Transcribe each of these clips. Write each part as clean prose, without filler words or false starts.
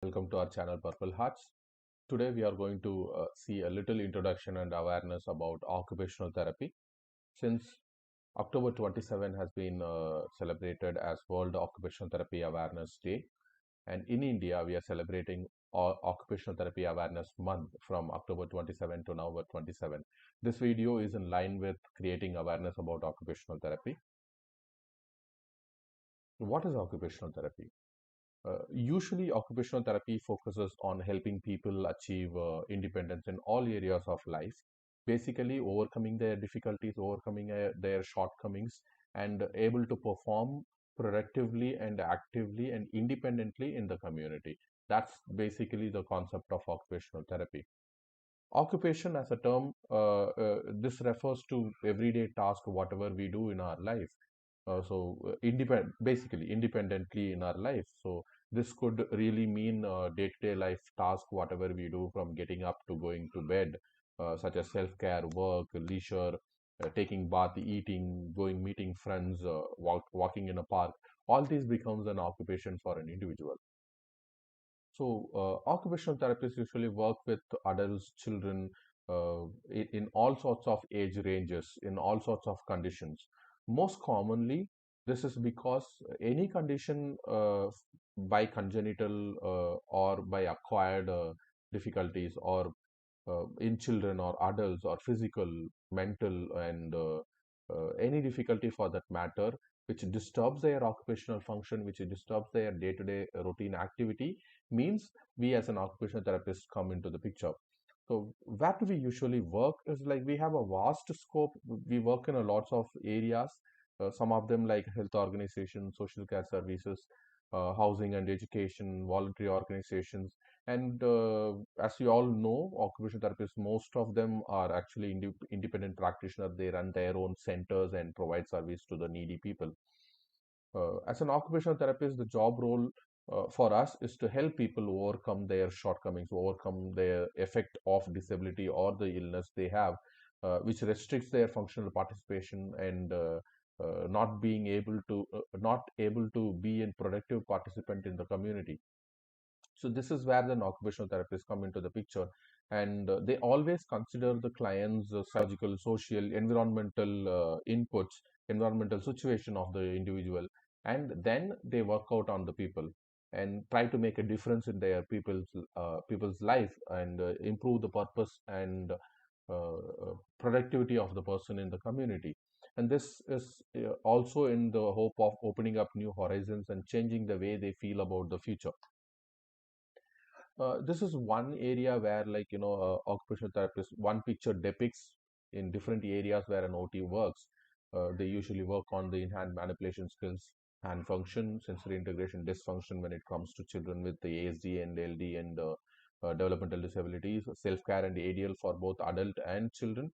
Welcome to our channel Purple Hearts. Today we are going to see a little introduction and awareness about occupational therapy. Since October 27 has been celebrated as World Occupational Therapy Awareness Day, and in India we are celebrating Occupational Therapy Awareness Month from October 27 to November 27. This video is in line with creating awareness about occupational therapy. What is occupational therapy? Usually, occupational therapy focuses on helping people achieve independence in all areas of life, basically overcoming their difficulties, overcoming their shortcomings, and able to perform productively and actively and independently in the community. That's basically the concept of occupational therapy. Occupation as a term, this refers to everyday task, whatever we do in our life. Basically independently in our life. So this could really mean day-to-day life task, whatever we do from getting up to going to bed, such as self-care, work, leisure, taking bath, eating, going meeting friends, walking in a park. All these becomes an occupation for an individual. So, occupational therapists usually work with adults, children, in all sorts of age ranges, in all sorts of conditions. Most commonly, this is because any condition by congenital or by acquired difficulties, or in children or adults, or physical, mental, and any difficulty for that matter, which disturbs their occupational function, which disturbs their day-to-day routine activity, means we as an occupational therapist come into the picture. So where do we usually work is like we have a vast scope. We work in a lots of areas, some of them like health organizations, social care services, housing and education, voluntary organizations. And as you all know, occupational therapists, most of them are actually independent practitioners. They run their own centers and provide service to the needy people. As an occupational therapist, the job role for us is to help people overcome their shortcomings, overcome their effect of disability or the illness they have, which restricts their functional participation and not able to be a productive participant in the community. So this is where the occupational therapists come into the picture, and they always consider the client's psychological, social, environmental inputs, environmental situation of the individual, and then they work out on the people and try to make a difference in their people's life, and improve the purpose and productivity of the person in the community. And this is also in the hope of opening up new horizons and changing the way they feel about the future. This is one area where, like, occupational therapist, one picture depicts in different areas where an OT works. They usually work on the in-hand manipulation skills, hand function, sensory integration dysfunction when it comes to children with the ASD and LD and developmental disabilities, self-care and ADL for both adult and children,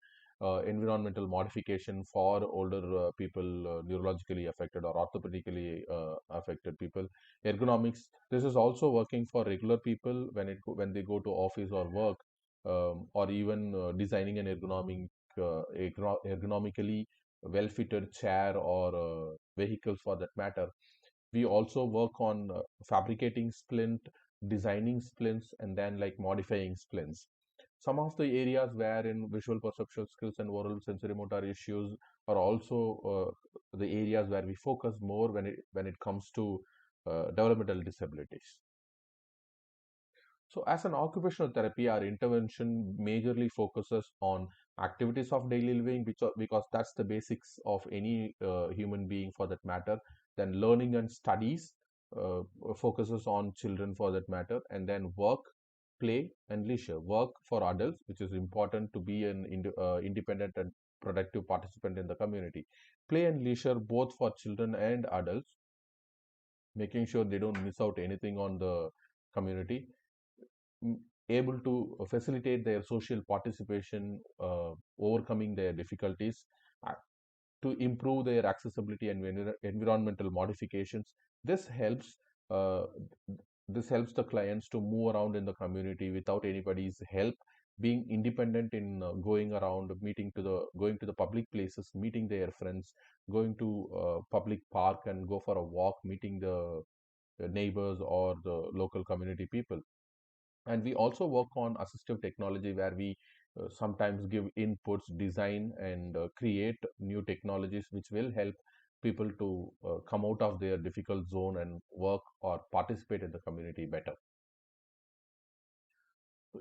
environmental modification for older people, neurologically affected or orthopedically affected people, ergonomics. This is also working for regular people when they go to office or work, or even designing an ergonomically well-fitted chair or vehicles for that matter. We also work on fabricating splint, designing splints, and then like modifying splints. Some of the areas wherein visual perceptual skills and oral sensory motor issues are also the areas where we focus more when it comes to developmental disabilities. So, as an occupational therapy, our intervention majorly focuses on activities of daily living, because that's the basics of any human being for that matter. Then learning and studies focuses on children for that matter, and then work, play, and leisure. Work for adults, which is important to be an independent and productive participant in the community. Play and leisure, both for children and adults, making sure they don't miss out anything on the community, m- able to facilitate their social participation, overcoming their difficulties, uh, to improve their accessibility and environmental modifications. This helps. Uh, this helps the clients to move around in the community without anybody's help, being independent in going around, going to the public places, meeting their friends, going to public park and go for a walk, meeting the neighbors or the local community people. And we also work on assistive technology where we sometimes give inputs, design, and create new technologies which will help people to come out of their difficult zone and work or participate in the community better.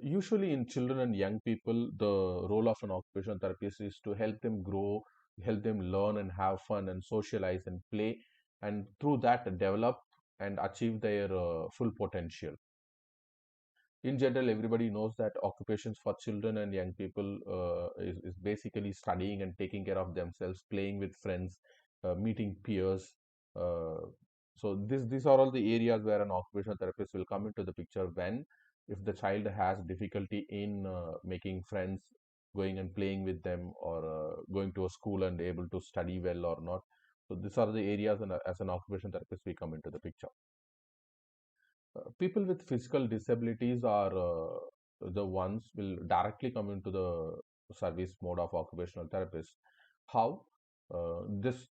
Usually, in children and young people, the role of an occupational therapist is to help them grow, help them learn and have fun and socialize and play, and through that, develop and achieve their full potential. In general, everybody knows that occupations for children and young people is basically studying and taking care of themselves, playing with friends, meeting peers. Uh, so these are all the areas where an occupational therapist will come into the picture when if the child has difficulty in making friends, going and playing with them, or going to a school and able to study well or not. So these are the areas as an occupational therapist we come into the picture. People with physical disabilities are the ones will directly come into the service mode of occupational therapist. How? This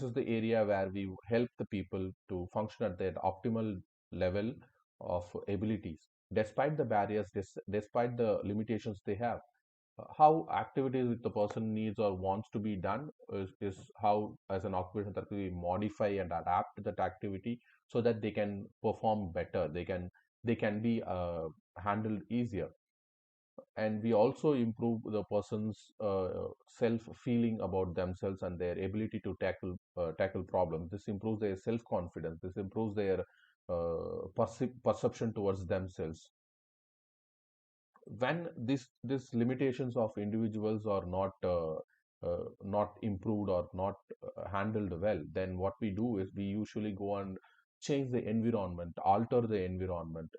is the area where we help the people to function at their optimal level of abilities, despite the barriers, despite the limitations they have. How activities that the person needs or wants to be done is how, as an occupational therapy, we modify and adapt that activity so that they can perform better. They can be handled easier, and we also improve the person's self feeling about themselves and their ability to tackle problems. This improves their self confidence. This improves their perception towards themselves. When these limitations of individuals are not improved or not handled well, then what we do is we usually go and change the environment, alter the environment,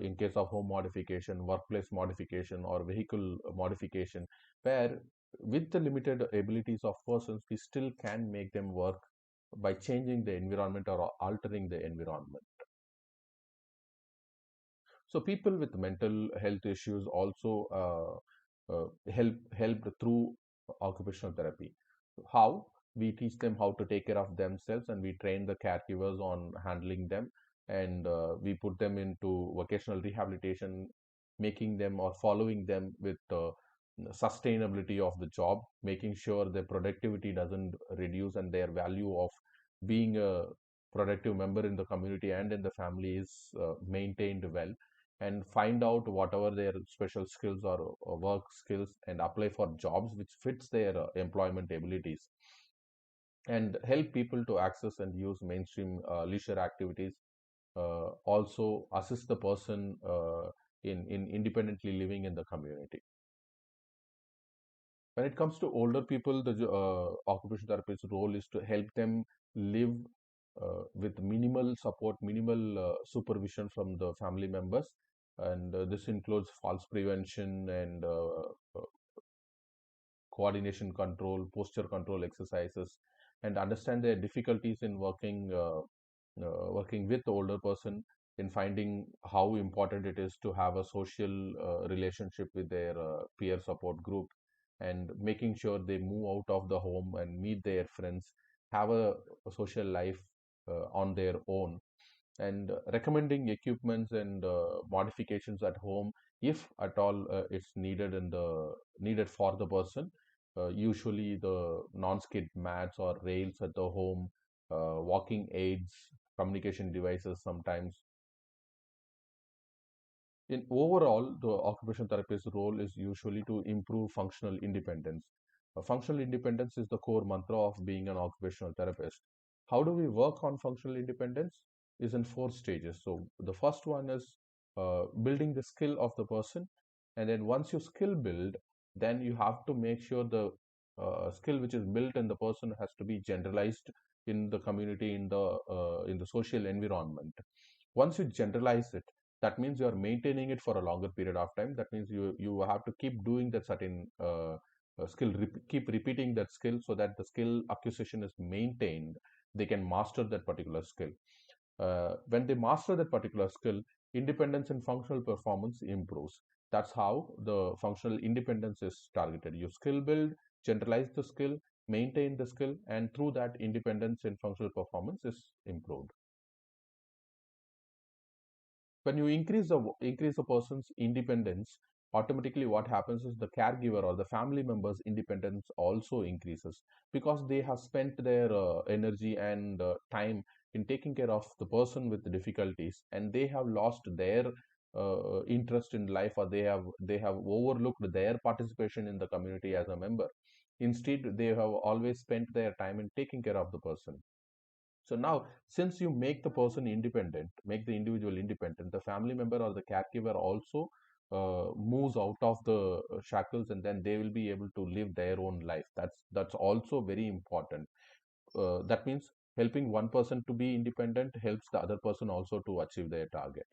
in case of home modification, workplace modification, or vehicle modification, where with the limited abilities of persons we still can make them work by changing the environment or altering the environment. So people with mental health issues also helped through occupational therapy. How? We teach them how to take care of themselves, and we train the caregivers on handling them, and we put them into vocational rehabilitation, making them or following them with sustainability of the job, making sure their productivity doesn't reduce and their value of being a productive member in the community and in the family is maintained well, and find out whatever their special skills or work skills and apply for jobs which fits their employment abilities, and help people to access and use mainstream leisure activities. Also assist the person in independently living in the community. When it comes to older people, the occupational therapist's role is to help them live with minimal support, minimal supervision from the family members, and this includes falls prevention and coordination control, posture control exercises, and understand their difficulties in working with the older person, in finding how important it is to have a social relationship with their peer support group, and making sure they move out of the home and meet their friends, have a social life on their own, and recommending equipments and modifications at home if at all it's needed for the person. Usually the non-skid mats or rails at the home, walking aids, communication devices sometimes. In overall, the occupational therapist's role is usually to improve functional independence. Functional independence is the core mantra of being an occupational therapist. How do we work on functional independence? Is in four stages. So the first one is building the skill of the person, and then once you skill build, then you have to make sure the skill which is built in the person has to be generalized in the community, in the social environment. Once you generalize it, that means you are maintaining it for a longer period of time. That means you have to keep doing that certain keep repeating that skill so that the skill acquisition is maintained. They can master that particular skill. When they master that particular skill, independence and functional performance improves. That's how the functional independence is targeted. You skill build, generalize the skill, maintain the skill, and through that independence and functional performance is improved. When you increase a person's independence, automatically what happens is the caregiver or the family members independence also increases, because they have spent their energy and time in taking care of the person with difficulties, and they have lost their interest in life, or they have overlooked their participation in the community as a member. Instead, they have always spent their time in taking care of the person. So now, since you make the person independent, make the individual independent, the family member or the caregiver also moves out of the shackles, and then they will be able to live their own life. That's also very important. That means helping one person to be independent helps the other person also to achieve their target.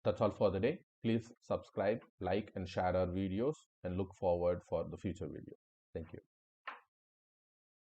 That's all for the day. Please subscribe, like, and share our videos, and look forward for the future video. Thank you.